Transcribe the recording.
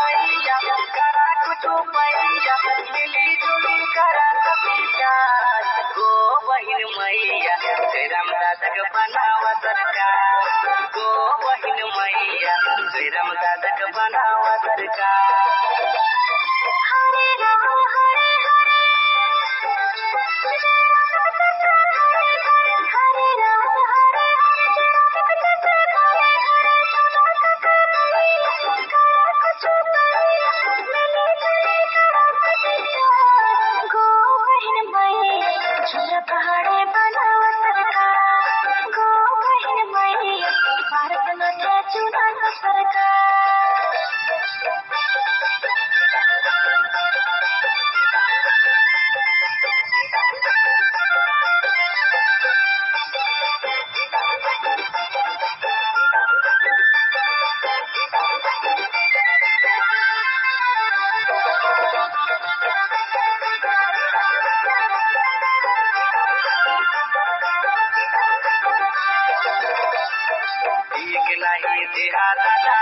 मैया करा कुछ पैया मिली जुली करा विचार गो बहिन मैया श्रीराम दादा के बनावा सरकार गो बहिन मैया श्रीराम दादा के बनावा सरकार हरे राम हरे हरे हरे राम हरे पहाड़े बनावा सरकार गो बहिन मैया भारत माता चुना सरकार एक नहीं देहा दादा